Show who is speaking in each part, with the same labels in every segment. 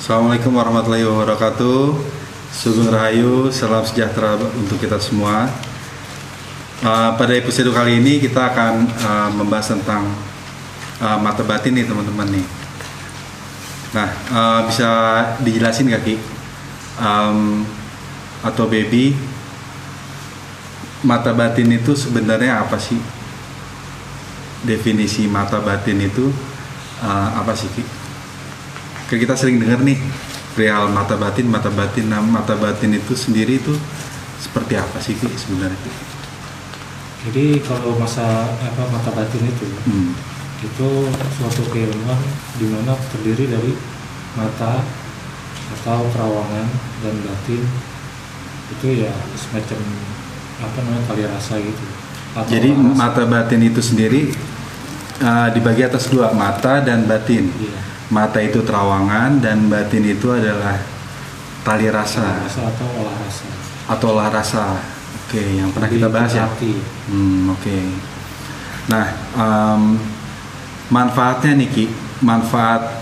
Speaker 1: Assalamualaikum warahmatullahi wabarakatuh. Sugeng Rahayu, salam sejahtera untuk kita semua. Pada episode kali ini kita akan membahas tentang mata batin nih teman-teman nih. Nah, bisa dijelasin gak Ki? Atau Baby, mata batin itu sebenarnya apa sih? Definisi mata batin itu apa sih Ki? Kayak kita sering dengar nih perihal mata batin. Nah, mata batin itu sendiri itu seperti apa sih Ki sebenarnya?
Speaker 2: Jadi kalau mata batin itu suatu keilmuan di mana terdiri dari mata atau terawangan dan batin, itu ya semacam tali rasa gitu.
Speaker 1: Jadi mata batin itu sendiri dibagi atas dua, mata dan batin.
Speaker 2: Iya.
Speaker 1: Mata itu terawangan dan batin itu adalah tali rasa atau olah rasa. Oke, yang pernah kita bahas ya. Oke. Nah, manfaatnya nih Ki, manfaat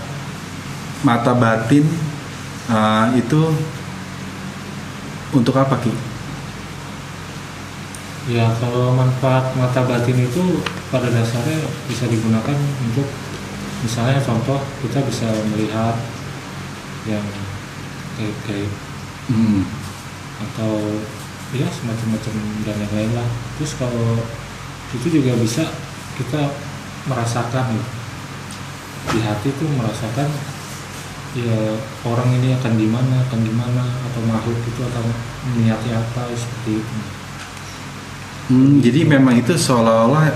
Speaker 1: mata batin itu untuk apa Ki?
Speaker 2: Ya, kalau manfaat mata batin itu pada dasarnya bisa digunakan untuk, misalnya contoh, kita bisa melihat yang gaib-gaib atau ya semacam-macam dan yang lain lah. Terus kalau itu juga bisa kita merasakan di hati tuh, merasakan ya orang ini akan di mana atau makhluk itu akan niatnya apa, seperti itu.
Speaker 1: Jadi memang itu seolah-olah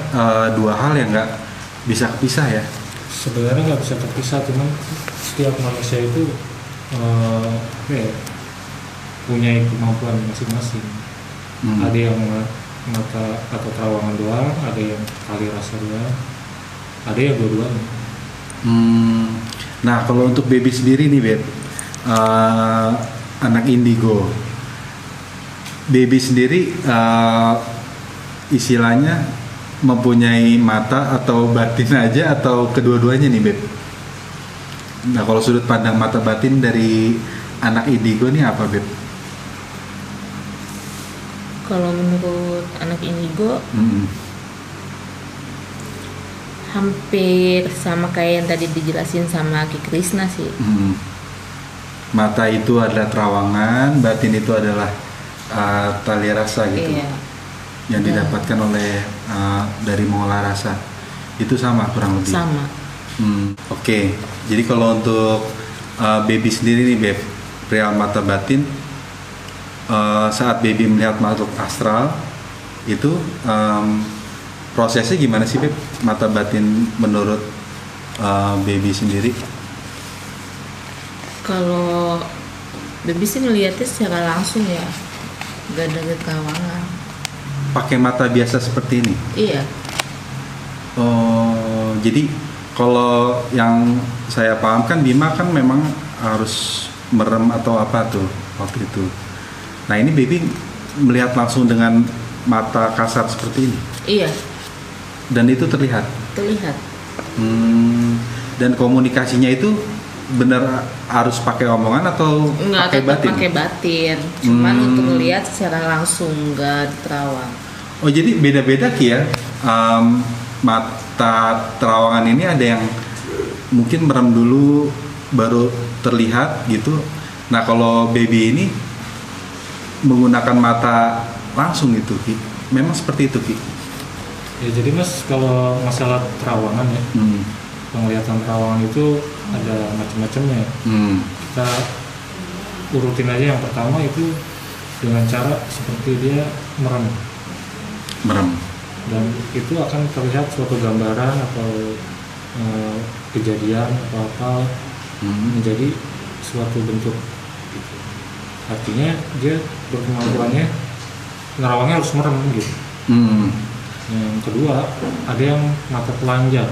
Speaker 1: dua hal yang nggak bisa kepisah ya?
Speaker 2: Sebenarnya nggak bisa terpisah, cuman setiap manusia itu punya kemampuan masing-masing. Ada yang mata atau terawangan doang, ada yang tali rasa doang, ada yang dua-duanya.
Speaker 1: Nah, kalau untuk Baby sendiri nih Beb, anak indigo, Baby sendiri istilahnya mempunyai mata atau batin aja atau kedua-duanya nih Beb? Nah, kalau sudut pandang mata batin dari anak indigo nih apa Beb?
Speaker 3: Kalau menurut anak indigo hampir sama kayak yang tadi dijelasin sama Ki Krisna sih.
Speaker 1: Mata itu adalah terawangan, batin itu adalah tali rasa gitu.
Speaker 3: Iya.
Speaker 1: Yang didapatkan oleh dari mengolah rasa. Itu sama kurang lebih?
Speaker 3: Sama.
Speaker 1: Oke. Jadi kalau untuk Baby sendiri nih Beb, perihal mata batin, saat Baby melihat makhluk astral itu prosesnya gimana sih Beb, mata batin menurut Baby sendiri?
Speaker 3: Kalau Baby sih ngeliatnya secara langsung ya, gak ada terawangan.
Speaker 1: Pakai mata biasa seperti ini?
Speaker 3: Iya.
Speaker 1: Oh, jadi kalau yang saya pahamkan Bima kan memang harus merem atau apa tuh waktu itu. Nah, ini Baby melihat langsung dengan mata kasar seperti ini?
Speaker 3: Iya.
Speaker 1: Dan itu terlihat? Terlihat. Dan komunikasinya itu benar harus pakai omongan atau pakai batin?
Speaker 3: Pakai batin. Cuman untuk melihat secara langsung, nggak terawang.
Speaker 1: Oh, jadi beda-beda Ki ya. Mata terawangan ini ada yang mungkin merem dulu baru terlihat gitu. Nah, kalau Baby ini menggunakan mata langsung gitu Ki. Memang seperti itu Ki?
Speaker 2: Ya, jadi Mas, kalau masalah terawangan ya, penglihatan terawangan itu ada macam-macamnya. Kita urutin aja. Yang pertama itu dengan cara seperti dia merem, dan itu akan terlihat suatu gambaran atau kejadian atau apa menjadi suatu bentuk gitu. Artinya dia berkemampuannya nerawangnya harus merem gitu. Yang kedua, ada yang mata telanjang.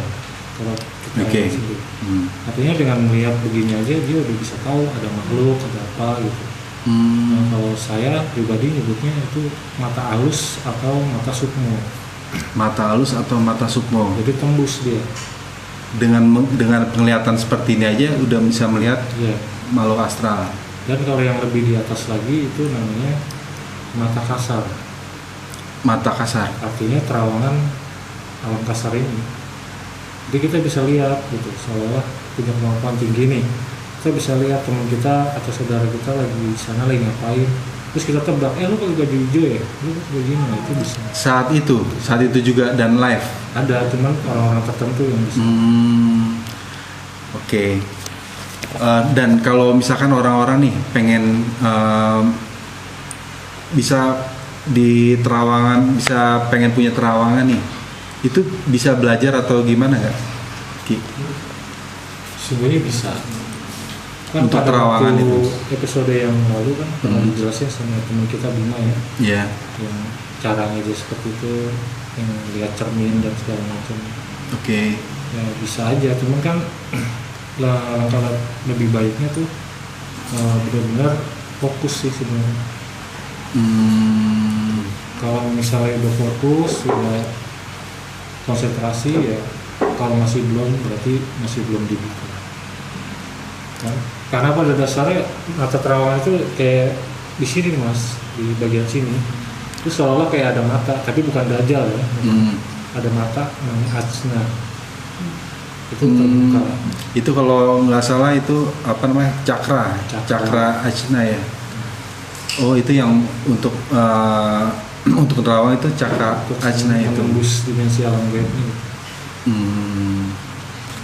Speaker 2: Kalau kita sebut. Artinya dengan melihat begini aja dia udah bisa tahu ada makhluk, ada apa gitu. Nah, kalau saya pribadi nyebutnya itu mata halus atau mata sukmo.
Speaker 1: Mata halus atau mata sukmo.
Speaker 2: Jadi tembus dia.
Speaker 1: Dengan penglihatan seperti ini aja udah bisa melihat makhluk astral.
Speaker 2: Dan kalau yang lebih di atas lagi itu namanya mata kasar.
Speaker 1: Mata kasar.
Speaker 2: Artinya terawangan alam kasar ini. Jadi kita bisa lihat gitu, seolah punya kemampuan tinggi nih. Kita bisa lihat teman kita atau saudara kita lagi di sana lagi ngapain. Terus kita tebak, lu pakai baju hijau ya? Lu pakai baju ini, itu bisa.
Speaker 1: Saat itu juga dan live.
Speaker 2: Ada, cuman orang-orang tertentu yang bisa.
Speaker 1: Oke. Dan kalau misalkan orang-orang nih pengen bisa di terawangan, bisa pengen punya terawangan nih, itu bisa belajar atau gimana nggak, Ki?
Speaker 2: Sebenarnya bisa. Kan
Speaker 1: Untuk
Speaker 2: pada
Speaker 1: terawangan
Speaker 2: waktu
Speaker 1: itu.
Speaker 2: episode yang lalu kan pernah dijelasin sama teman kita Bima ya,
Speaker 1: Iya.
Speaker 2: yang caranya aja seperti itu, yang lihat cermin dan segala macam.
Speaker 1: Oke.
Speaker 2: Ya bisa aja, cuman kan langkah lebih baiknya tuh benar-benar fokus sih sebenarnya. Kalau misalnya udah fokus, udah konsentrasi ya, kalau masih belum berarti masih belum dibuka. Kan? Karena pada dasarnya mata terawangan itu kayak di sini mas, di bagian sini, itu seolah kayak ada mata, tapi bukan dajjal ya. Ada mata namanya ajna. Itu terbuka.
Speaker 1: Itu kalau nggak salah itu apa namanya, cakra ajna ya. Oh itu yang untuk untuk terawang itu cakra ajna itu.
Speaker 2: Menembus dimensi alam gaib ini.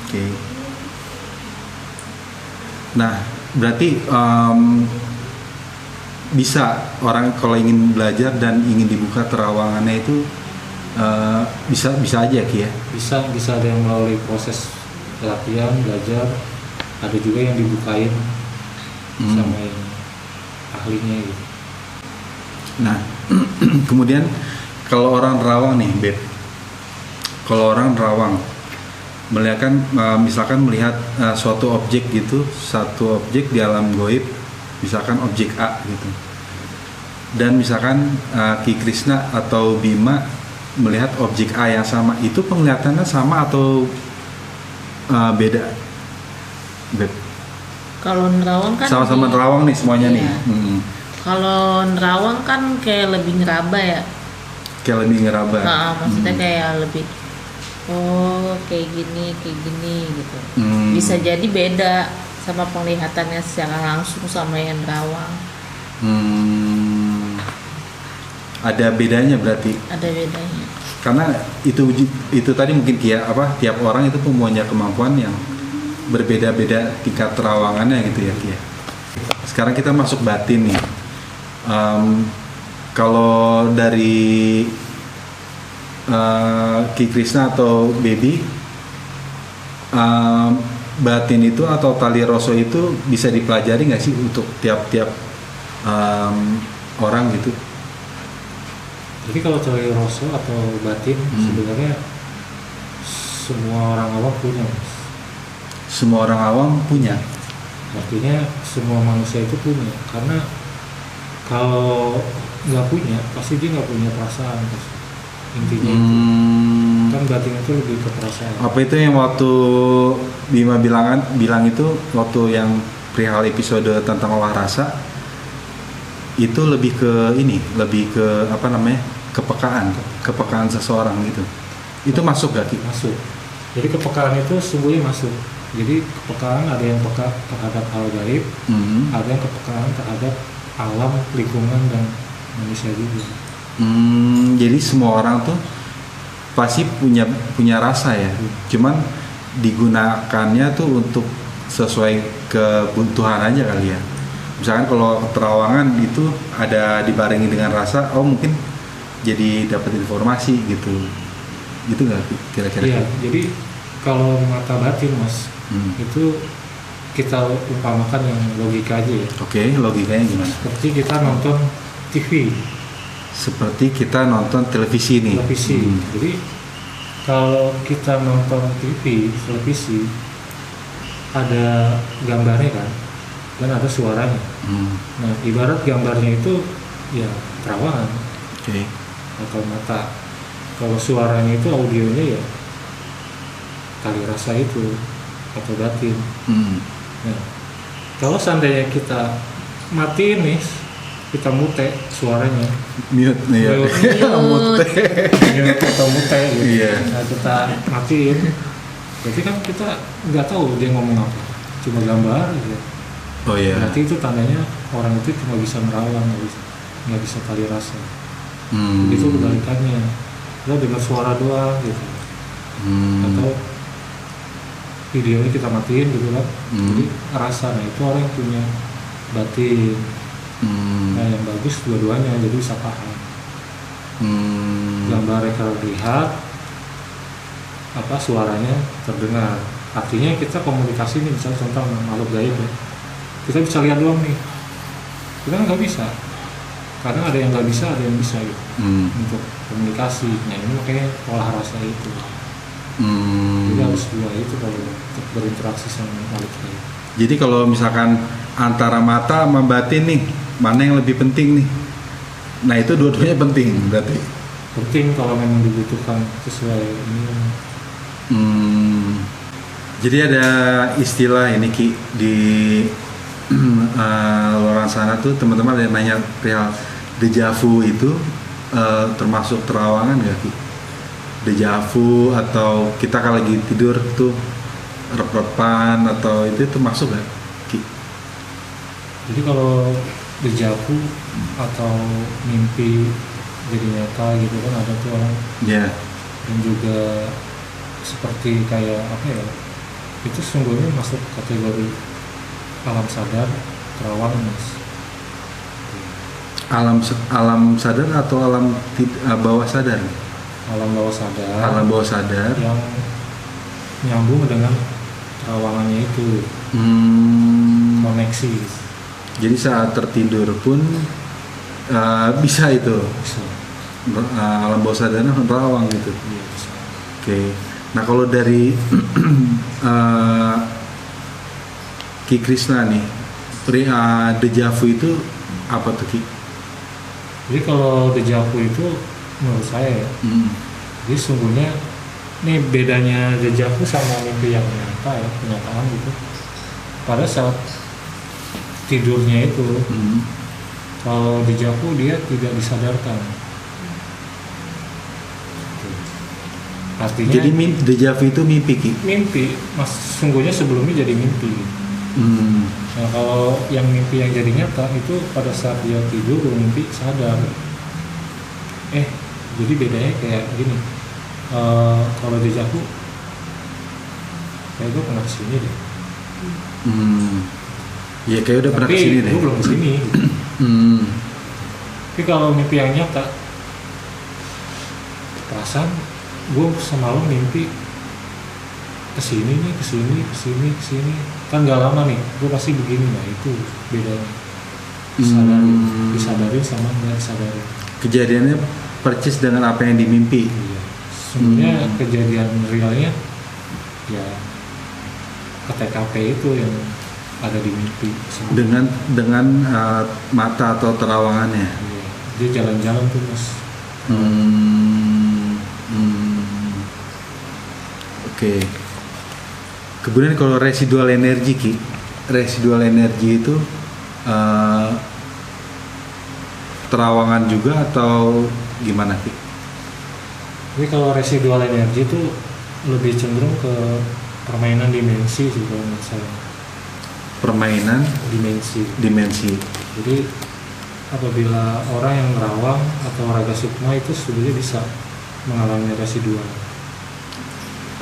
Speaker 1: Oke. Nah berarti bisa orang kalau ingin belajar dan ingin dibuka terawangannya itu bisa aja Ki ya.
Speaker 2: Bisa ada yang melalui proses latihan belajar, ada juga yang dibukain sama yang ahlinya gitu.
Speaker 1: Nah kemudian kalau orang rawang nih Beb, kalau orang rawang misalkan melihat suatu objek gitu, satu objek di alam goib, misalkan objek A gitu, dan misalkan Ki Krisna atau Bima melihat objek A yang sama, itu penglihatannya sama atau beda, Beb?
Speaker 3: Kalau nerawang kan
Speaker 1: Sama-sama nerawang nih semuanya
Speaker 3: iya.
Speaker 1: nih.
Speaker 3: Kalau nerawang kan kayak lebih ngeraba ya.
Speaker 1: Kayak lebih ngeraba.
Speaker 3: Nah, maksudnya kayak lebih kayak gini gitu. Bisa jadi beda sama penglihatannya secara langsung sama yang nerawang.
Speaker 1: Ada bedanya berarti.
Speaker 3: Ada bedanya.
Speaker 1: Karena itu tadi mungkin tiap orang itu punya kemampuan yang berbeda-beda tingkat terawangannya gitu ya Ki. Sekarang kita masuk batin nih. Kalau dari Ki Krisna atau Baby, batin itu atau tali rasa itu bisa dipelajari nggak sih untuk tiap-tiap orang gitu?
Speaker 2: Jadi kalau tali rasa atau batin sebenarnya semua orang awam punya mas.
Speaker 1: Semua orang awam punya.
Speaker 2: Artinya semua manusia itu punya, karena kalau nggak punya pasti dia nggak punya perasaan pasti. Intinya itu kan batin itu lebih ke perasaan.
Speaker 1: Apa itu yang waktu Bima bilang itu waktu yang perihal episode tentang olah rasa, itu lebih ke apa namanya, kepekaan seseorang gitu. Itu masuk gak Ki?
Speaker 2: Masuk. Jadi kepekaan itu sungguhnya masuk. Jadi kepekaan ada yang peka terhadap hal gaib, ada yang kepekaan terhadap alam, lingkungan dan manusia juga.
Speaker 1: Jadi semua orang tuh pasti punya rasa ya. Cuman digunakannya tuh untuk sesuai kebutuhan aja kali ya. Misalkan kalau terawangan itu ada dibarengi dengan rasa, mungkin jadi dapat informasi gitu nggak kira-kira?
Speaker 2: Iya, jadi kalau mata batin mas, itu kita umpamakan yang logika aja ya.
Speaker 1: Oke, logikanya gimana?
Speaker 2: Seperti kita nonton TV.
Speaker 1: Seperti kita nonton televisi nih.
Speaker 2: Televisi. Jadi kalau kita nonton televisi ada gambarnya kan, dan ada suaranya. Nah, ibarat gambarnya itu ya terawangan.
Speaker 1: Oke.
Speaker 2: Atau mata. Kalau suaranya itu audionya ya tali rasa itu atau batin. Nah, Kalau seandainya kita matiin nih, kita mute suaranya,
Speaker 1: Mute nih ya. Mute.
Speaker 2: kita mute gitu.
Speaker 1: Iya.
Speaker 2: Nah, kita matiin, berarti kan kita nggak tahu dia ngomong apa, cuma gambar gitu.
Speaker 1: Oh iya.
Speaker 2: Berarti itu tandanya orang itu cuma bisa merawang, nggak bisa kali rasa. Itu kebalikannya, kita dengar suara doang gitu. Atau videonya kita matiin gitu kan, jadi rasa. Nah itu orang yang punya batin. Nah yang bagus dua-duanya, jadi bisa paham. Gambar terlihat, apa suaranya terdengar. Artinya kita komunikasi nih, misalnya contoh makhluk gaib ya, kita bisa lihat doang nih, kita nggak bisa. Kadang ada yang nggak bisa, ada yang bisa gitu untuk komunikasi. Nah ini makanya olah rasa itu. Jadi harus dua itu kalau untuk berinteraksi sama makhluk gaib.
Speaker 1: Jadi kalau misalkan antara mata sama batin nih, mana yang lebih penting nih? Nah itu dua-duanya penting berarti.
Speaker 2: Penting kalau memang dibutuhkan sesuai ini.
Speaker 1: Jadi ada istilah ini Ki di luar sana tuh teman-teman ada yang nanya perihal dejavu itu termasuk terawangan nggak Ki? Dejavu atau kita kalau lagi tidur tuh rep-repan atau itu termasuk nggak Ki?
Speaker 2: Jadi kalau dejavu atau mimpi jadi nyata gitu kan ada tuh orang.
Speaker 1: Ya.
Speaker 2: Dan juga seperti kayak apa ya? Itu sungguhnya masuk kategori alam sadar terawangan mas.
Speaker 1: Alam sadar atau alam bawah sadar?
Speaker 2: Alam bawah sadar.
Speaker 1: Alam bawah sadar
Speaker 2: yang nyambung dengan terawangannya itu. Koneksi.
Speaker 1: Jadi saat tertidur pun bisa itu.
Speaker 2: Bisa.
Speaker 1: Alam bawah sadarnya terawang gitu.
Speaker 2: Iya, bisa.
Speaker 1: Oke. Nah kalau dari Ki Krisna nih, dejavu itu apa tuh Ki?
Speaker 2: Jadi kalau dejavu itu menurut saya ya, jadi sungguhnya nih bedanya dejavu sama mimpi yang nyata ya, kenyataan gitu. Pada saat tidurnya itu, kalau dejavu dia tidak disadarkan. Artinya
Speaker 1: jadi dejavu itu mimpi Ki?
Speaker 2: Mimpi, mas sungguhnya sebelumnya jadi mimpi. Nah kalau yang mimpi yang jadi nyata itu pada saat dia tidur mimpi sadar. Jadi bedanya kayak gini. Kalau dejavu, kayak gue pernah kesini deh.
Speaker 1: Ya kayak udah pernah kesini deh.
Speaker 2: Tapi gue belum kesini. Gitu. Tapi kalau mimpi yang nyata, perasaan gue semalam mimpi kesini kan gak lama nih gue pasti begini. Nah itu bedanya disadarin sama nggak disadarin.
Speaker 1: Kejadiannya percis dengan apa yang dimimpi.
Speaker 2: Iya. Sebenarnya kejadian realnya ya ke TKP itu yang ada di mimpi
Speaker 1: sebenarnya. dengan mata atau terawangannya.
Speaker 2: Iya. Dia jalan-jalan tuh mas.
Speaker 1: Oke. Kemudian kalau residual energi Ki, residual energi itu terawangan juga atau gimana Ki?
Speaker 2: Tapi kalau residual energi itu lebih cenderung ke permainan dimensi sih kalau menurut saya.
Speaker 1: Permainan dimensi.
Speaker 2: Jadi apabila orang yang merawang atau raga sukma itu sebenarnya bisa mengalami residual.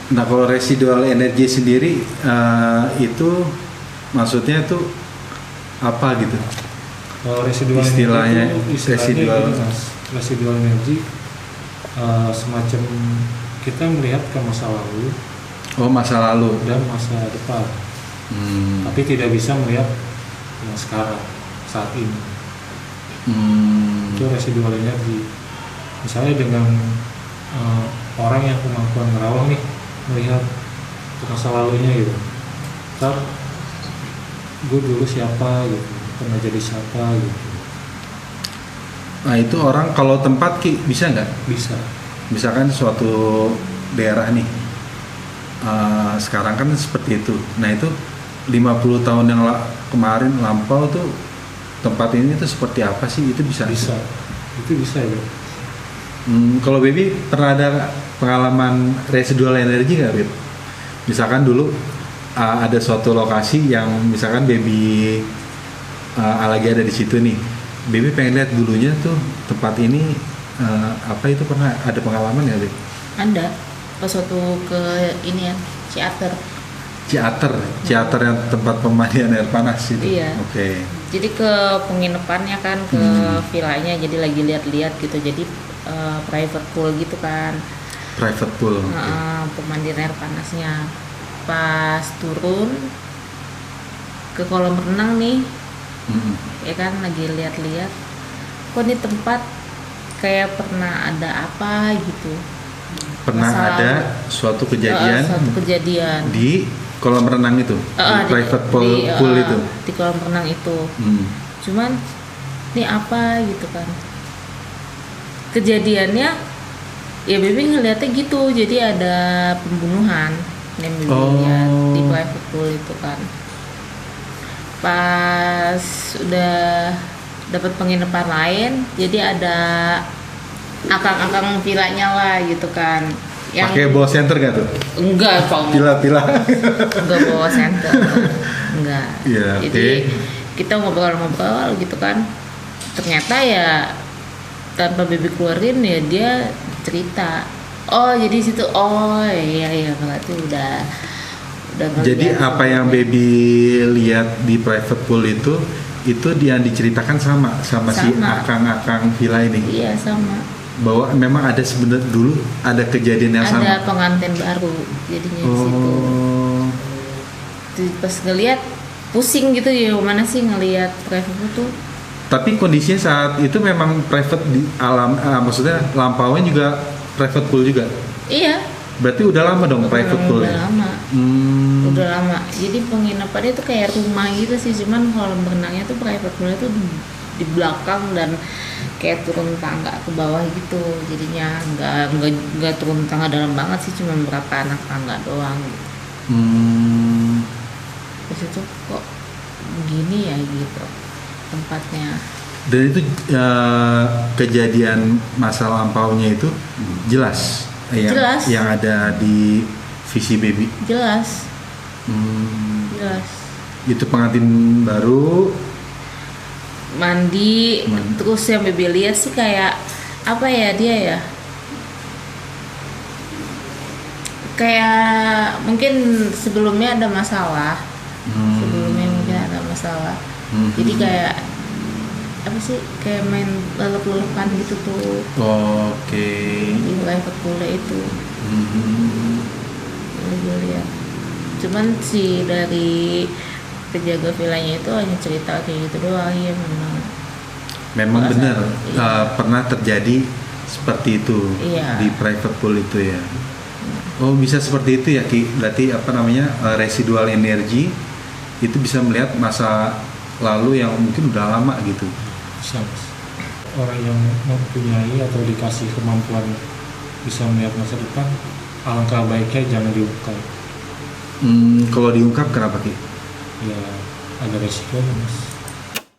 Speaker 1: Nah kalau residual energi sendiri itu maksudnya itu apa gitu?
Speaker 2: Kalau residual
Speaker 1: istilahnya
Speaker 2: energi itu residual energi semacam kita melihat ke masa lalu.
Speaker 1: Oh masa lalu
Speaker 2: dan masa depan. Tapi tidak bisa melihat yang sekarang saat ini. Itu residual energi. Misalnya dengan orang yang kemampuan merawang nih melihat ke masa lalunya gitu. Ntar gue dulu siapa gitu, pernah jadi siapa gitu.
Speaker 1: Nah itu orang kalau tempat Ki bisa nggak?
Speaker 2: Bisa.
Speaker 1: Misalkan suatu daerah nih sekarang kan seperti itu. Nah itu 50 tahun yang kemarin lampau tuh tempat ini tuh seperti apa sih? Itu bisa
Speaker 2: itu bisa ya.
Speaker 1: Kalau Baby pernah ada pengalaman residual energi nggak, Beb? Misalkan dulu ada suatu lokasi yang misalkan Baby lagi ada di situ nih, Baby pengen lihat dulunya tuh tempat ini apa itu, pernah ada pengalaman ya, Beb?
Speaker 3: Ada pas waktu ke ini ya Ciater
Speaker 1: Ciater yang tempat pemandian air panas itu.
Speaker 3: Iya.
Speaker 1: Oke.
Speaker 3: Jadi ke penginapannya kan, ke villanya, jadi lagi lihat-lihat gitu, jadi private pool gitu kan.
Speaker 1: Private pool.
Speaker 3: Pemandian air panasnya. Pas turun ke kolam renang nih, ya kan lagi lihat-lihat, kok ini tempat kayak pernah ada apa gitu.
Speaker 1: Pernah ada suatu kejadian di kolam renang itu, di private pool itu.
Speaker 3: Di kolam renang itu. Cuman ini apa gitu kan. Kejadiannya ya Baby ngeliatnya gitu, jadi ada pembunuhan yang Baby lihat di private pool itu kan. Pas udah dapat penginapan lain, jadi ada akang-akang villanya lah gitu kan.
Speaker 1: Pakai bawa senter gak tuh?
Speaker 3: Enggak, Pak.
Speaker 1: Pila-pila.
Speaker 3: Enggak bawa senter. Enggak.
Speaker 1: Yeah,
Speaker 3: jadi kita ngobrol-ngobrol gitu kan. Ternyata ya tanpa Baby keluarin ya dia cerita. Oh, jadi situ. Oh, iya berarti udah
Speaker 1: jadi apa yang Baby lihat di private pool itu yang diceritakan sama si akang-akang villa ini.
Speaker 3: Iya, sama.
Speaker 1: Bahwa memang ada sebenarnya dulu ada kejadian yang sama.
Speaker 3: Ada pengantin baru jadinya di situ. Pas ngelihat pusing gitu ya, mana sih ngelihat private itu.
Speaker 1: Tapi kondisinya saat itu memang private di alam, maksudnya lampaunya juga private pool juga.
Speaker 3: Iya.
Speaker 1: Berarti udah lama dong private pool.
Speaker 3: Udah lama. Udah lama. Jadi penginapannya itu kayak rumah gitu sih, cuman kolam renangnya tuh private pool itu di belakang dan kayak turun tangga ke bawah gitu, jadinya nggak turun tangga dalam banget sih, cuma beberapa anak tangga doang gitu. Terus itu kok begini ya gitu tempatnya.
Speaker 1: Dan itu kejadian masa lampaunya itu jelas,
Speaker 3: jelas
Speaker 1: yang ada di visi Baby.
Speaker 3: Jelas. Jelas.
Speaker 1: Itu pengantin baru.
Speaker 3: Mandi. Terus yang Baby lihat sih kayak apa ya, dia ya kayak mungkin sebelumnya ada masalah. Jadi kayak apa sih, kayak main lelep-lelepan gitu tuh.
Speaker 1: Oke.
Speaker 3: Di private pool itu. Gue lihat. Cuman sih dari penjaga villanya itu hanya cerita kayak gitu doang. Ya
Speaker 1: memang benar pernah terjadi seperti itu.
Speaker 3: Iya.
Speaker 1: Di private pool itu ya. Oh, bisa seperti itu ya, Ki. Berarti apa namanya, residual energi itu bisa melihat masa lalu yang mungkin udah lama gitu.
Speaker 2: Bisa. Orang yang mempunyai atau dikasih kemampuan bisa melihat masa depan, alangkah baiknya jangan diungkap.
Speaker 1: Kalau diungkap kenapa, Ki?
Speaker 2: Ya ada resikonya, Mas.